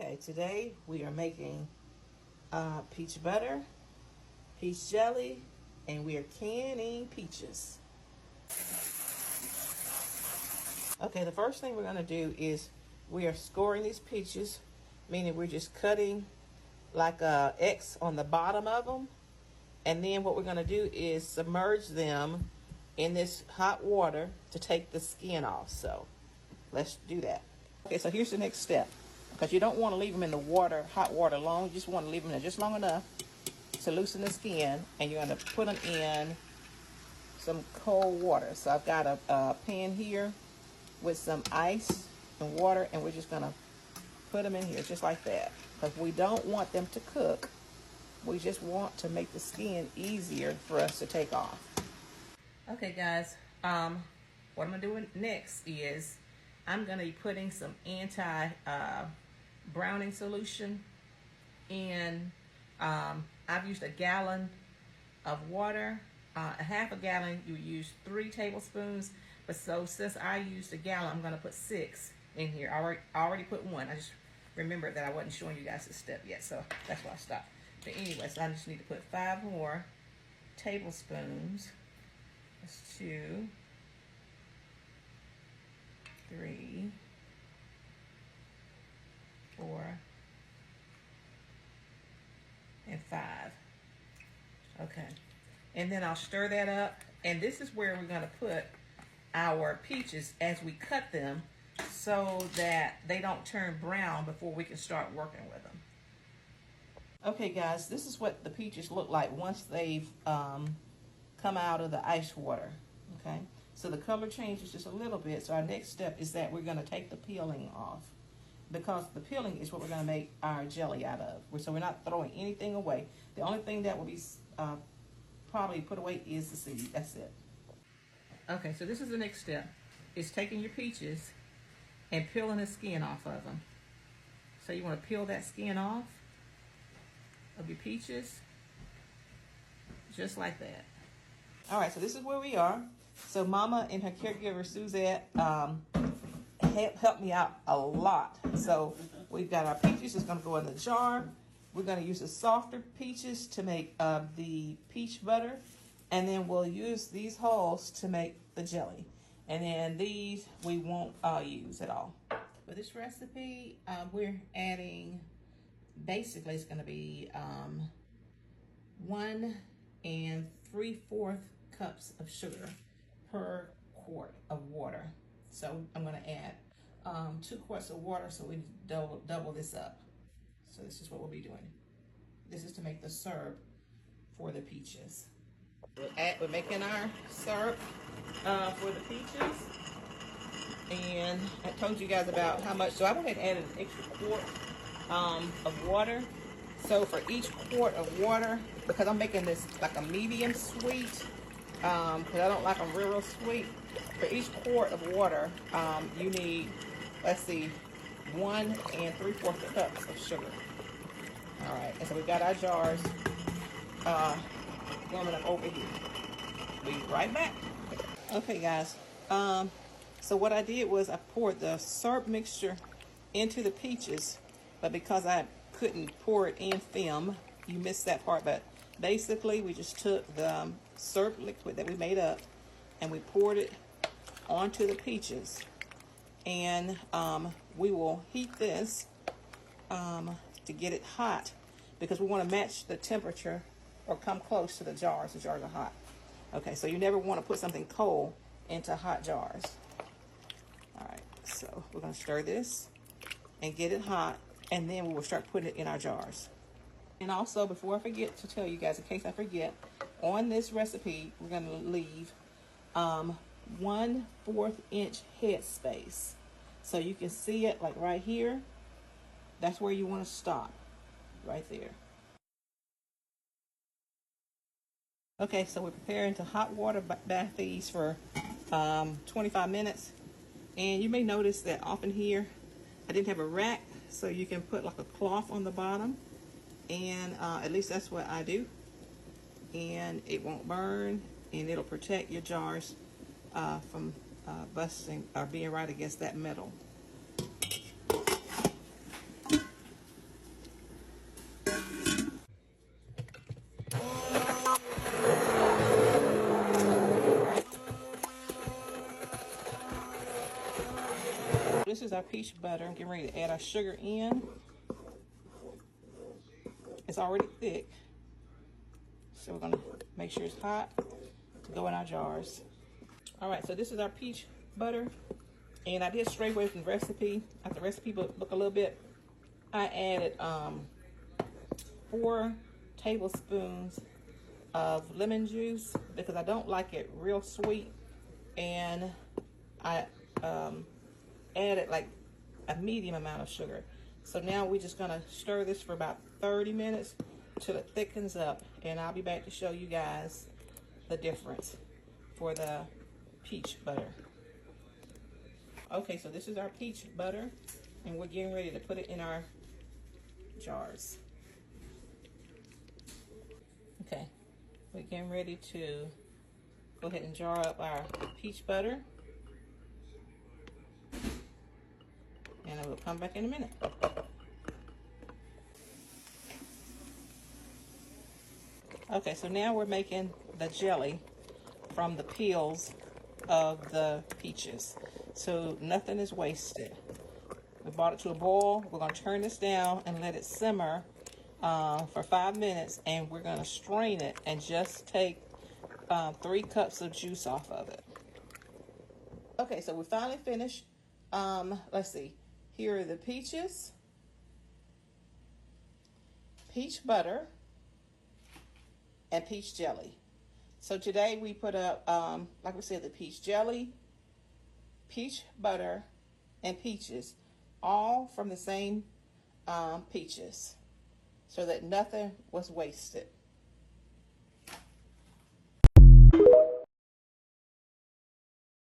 Okay, today we are making peach butter, peach jelly, and we are canning peaches. Okay, the first thing we're going to do is we are scoring these peaches, meaning we're just cutting like a X on the bottom of them. And then what we're going to do is submerge them in this hot water to take the skin off. So let's do that. Okay, so here's the next step. Because you don't want to leave them in the water, hot water long. You just want to leave them there just long enough to loosen the skin. And you're going to put them in some cold water. So I've got a pan here with some ice and water. And we're just going to put them in here just like that. Because we don't want them to cook. We just want to make the skin easier for us to take off. Okay, guys. What I'm going to do next is I'm going to be putting some anti-browning solution in. I've used a gallon of water. A half a gallon, you use 3 tablespoons. But so since I used a gallon, I'm going to put 6 in here. I already put 1. I just remembered that I wasn't showing you guys this step yet, so that's why I stopped. But anyway, so I just need to put 5 more tablespoons. That's 2, 3, 4, and 5. Okay, and then I'll stir that up, and this is where we're going to put our peaches as we cut them so that they don't turn brown before we can start working with them. Okay, guys, this is what the peaches look like once they've come out of the ice water. Okay, so the color changes just a little bit. So our next step is that we're going to take the peeling off, because the peeling is what we're going to make our jelly out of. So we're not throwing anything away. The only thing that will be probably put away is the seed. That's it. Okay, so this is the next step. It's taking your peaches and peeling the skin off of them. So you want to peel that skin off of your peaches, just like that. All right, so this is where we are. So Mama and her caregiver, Suzette, helped me out a lot. So we've got our peaches. It's going to go in the jar. We're going to use the softer peaches to make the peach butter. And then we'll use these hulls to make the jelly. And then these we won't use at all. For this recipe, we're adding, basically it's going to be 1 3/4 cups of sugar per quart of water. So I'm going to add 2 quarts of water, so we double this up. So this is what we'll be doing. This is to make the syrup for the peaches. We're making our syrup for the peaches. And I told you guys about how much. So I went ahead and added an extra quart of water. So for each quart of water, because I'm making this like a medium sweet, because I don't like them real sweet. For each quart of water, you need, let's see, 1 3/4 cups of sugar. All right, and so we've got our jars warming up over here. Be right back. Okay, guys. So what I did was I poured the syrup mixture into the peaches, but because I couldn't pour it in film, you missed that part. But basically, we just took the syrup liquid that we made up and we poured it onto the peaches. And we will heat this to get it hot, because we want to match the temperature or come close to the jars. The jars are hot. Okay, so you never want to put something cold into hot jars. All right, so we're going to stir this and get it hot, and then we will start putting it in our jars. And also, before I forget to tell you guys, in case I forget, on this recipe, we're going to leave 1/4 inch head space. So you can see it like right here. That's where you want to stop, right there. Okay, so we're preparing to hot water bath these for 25 minutes. And you may notice that often here, I didn't have a rack, so you can put like a cloth on the bottom. And at least that's what I do. And it won't burn, and it'll protect your jars from busting or being right against that metal. this is our peach butter. I'm getting ready to add our sugar in. It's already thick, so we're gonna make sure it's hot to go in our jars. All right, so this is our peach butter, and I did stray away from the recipe. After the recipe book a little bit, I added 4 tablespoons of lemon juice because I don't like it real sweet, and I added like a medium amount of sugar. So now we're just gonna stir this for about 30 minutes till it thickens up, and I'll be back to show you guys the difference for the peach butter. Okay, so this is our peach butter, and we're getting ready to put it in our jars. Okay, we're getting ready to go ahead and jar up our peach butter, and I will come back in a minute. Okay, so now we're making the jelly from the peels of the peaches, so nothing is wasted. We brought it to a boil. We're going to turn this down and let it simmer for 5 minutes, and we're going to strain it and just take 3 cups of juice off of it. Okay, so we finally finished. Let's see. Here are the peaches, peach butter, and peach jelly. So today we put up, like we said, the peach jelly, peach butter, and peaches, all from the same peaches, so that nothing was wasted.